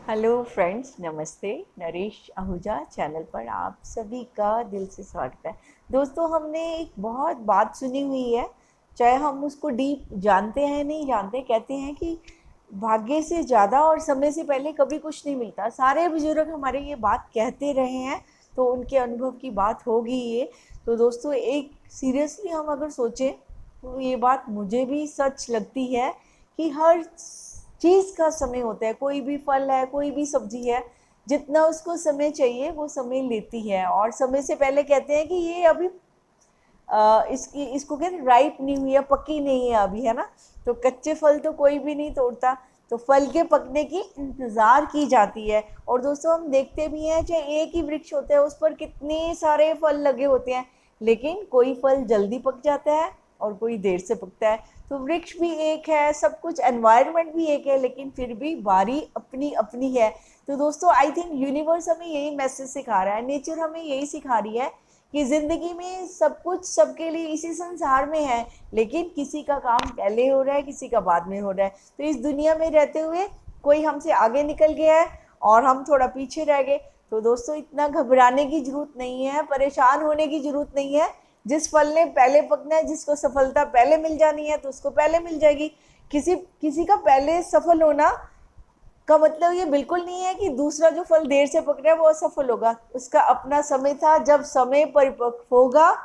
Hello friends, नमस्ते। Naresh Ahuja channel पर आप सभी का दिल से स्वागत है। दोस्तों, हमने एक बहुत बात सुनी हुई है, चाहे हम उसको डीप जानते हैं नहीं जानते, कहते हैं कि भाग्य से ज़्यादा और समय से पहले कभी कुछ नहीं मिलता। सारे बुजुर्ग हमारे ये बात कहते रहे हैं, तो उनके अनुभव की बात होगी ये। तो दोस्तों, एक सीरियसली हम अगर सोचें तो ये बात मुझे भी सच लगती है कि हर चीज़ का समय होता है। कोई भी फल है, कोई भी सब्जी है, जितना उसको समय चाहिए वो समय लेती है। और समय से पहले कहते हैं कि ये अभी इसको कहते हैं राइप नहीं हुई है, पक्की नहीं है अभी, है ना। तो कच्चे फल तो कोई भी नहीं तोड़ता, तो फल के पकने की इंतज़ार की जाती है। और दोस्तों, हम देखते भी हैं, चाहे एक ही वृक्ष होता है उस पर कितने सारे फल लगे होते हैं, लेकिन कोई फल जल्दी पक जाता है और कोई देर से पकता है। तो वृक्ष भी एक है, सब कुछ एनवायरनमेंट भी एक है, लेकिन फिर भी बारी अपनी अपनी है। तो दोस्तों, आई थिंक यूनिवर्स हमें यही मैसेज सिखा रहा है, नेचर हमें यही सिखा रही है कि ज़िंदगी में सब कुछ सबके लिए इसी संसार में है, लेकिन किसी का काम पहले हो रहा है, किसी का बाद में हो रहा है। तो इस दुनिया में रहते हुए कोई हमसे आगे निकल गया है और हम थोड़ा पीछे रह गए। तो दोस्तों, इतना घबराने की ज़रूरत नहीं है, परेशान होने की ज़रूरत नहीं है। जिस फल ने पहले पकना है, जिसको सफलता पहले मिल जानी है, तो उसको पहले मिल जाएगी। किसी किसी का पहले सफल होना का मतलब ये बिल्कुल नहीं है कि दूसरा जो फल देर से पक रहा है वो असफल होगा। उसका अपना समय था, जब समय परिपक्व होगा,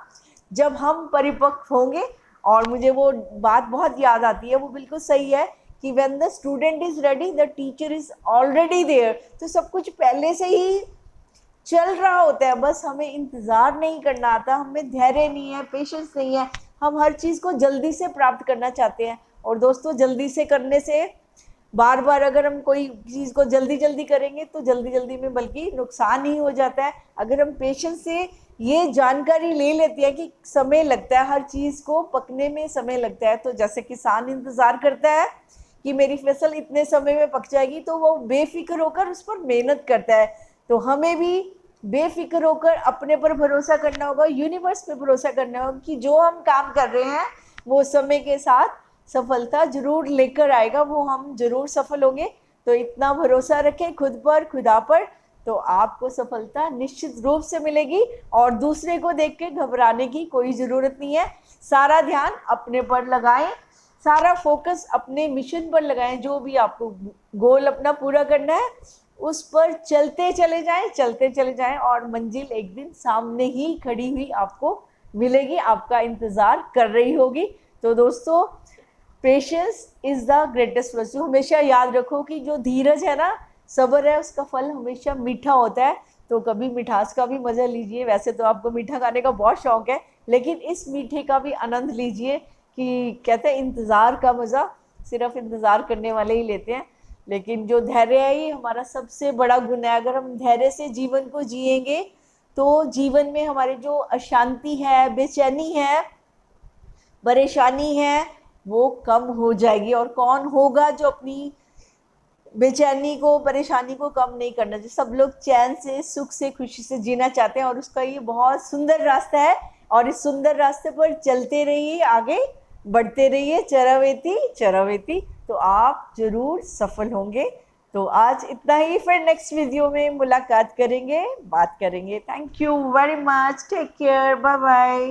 जब हम परिपक्व होंगे। और मुझे वो बात बहुत याद आती है, वो बिल्कुल सही है कि when the student is ready the teacher is already there. तो सब कुछ पहले से ही चल रहा होता है, बस हमें इंतज़ार नहीं करना आता, हमें धैर्य नहीं है, पेशेंस नहीं है। हम हर चीज़ को जल्दी से प्राप्त करना चाहते हैं। और दोस्तों, जल्दी से करने से बार बार अगर हम कोई चीज़ को जल्दी जल्दी करेंगे तो जल्दी जल्दी में बल्कि नुकसान ही हो जाता है। अगर हम पेशेंस से ये जानकारी ले लेते हैं कि समय लगता है, हर चीज़ को पकने में समय लगता है, तो जैसे किसान इंतज़ार करता है कि मेरी फसल इतने समय में पक जाएगी, तो वो बेफिक्र होकर उस पर मेहनत करता है। तो हमें भी बेफिक्र होकर अपने पर भरोसा करना होगा, यूनिवर्स पे भरोसा करना होगा कि जो हम काम कर रहे हैं वो समय के साथ सफलता जरूर लेकर आएगा, वो हम जरूर सफल होंगे। तो इतना भरोसा रखें खुद पर, खुदा पर, तो आपको सफलता निश्चित रूप से मिलेगी। और दूसरे को देख के घबराने की कोई ज़रूरत नहीं है। सारा ध्यान अपने पर लगाएं, सारा फोकस अपने मिशन पर लगाएं। जो भी आपको गोल अपना पूरा करना है उस पर चलते चले जाएं, चलते चले जाएं, और मंजिल एक दिन सामने ही खड़ी हुई आपको मिलेगी, आपका इंतज़ार कर रही होगी। तो दोस्तों, patience is the greatest virtue. हमेशा याद रखो कि जो धीरज है ना, सब्र है, उसका फल हमेशा मीठा होता है। तो कभी मिठास का भी मज़ा लीजिए। वैसे तो आपको मीठा खाने का बहुत शौक है, लेकिन इस मीठे का भी आनंद लीजिए। कि कहते हैं इंतज़ार का मज़ा सिर्फ इंतज़ार करने वाले ही लेते हैं। लेकिन जो धैर्य है, ये हमारा सबसे बड़ा गुण है। अगर हम धैर्य से जीवन को जिएंगे तो जीवन में हमारे जो अशांति है, बेचैनी है, परेशानी है, वो कम हो जाएगी। और कौन होगा जो अपनी बेचैनी को, परेशानी को कम नहीं करना चाहिए। सब लोग चैन से, सुख से, खुशी से जीना चाहते हैं, और उसका ये बहुत सुंदर रास्ता है। और इस सुंदर रास्ते पर चलते रहिए, आगे बढ़ते रहिए, चरवेती चरवेती, तो आप जरूर सफल होंगे। तो आज इतना ही, फिर नेक्स्ट वीडियो में मुलाकात करेंगे, बात करेंगे। Thank you very much, take care, bye bye.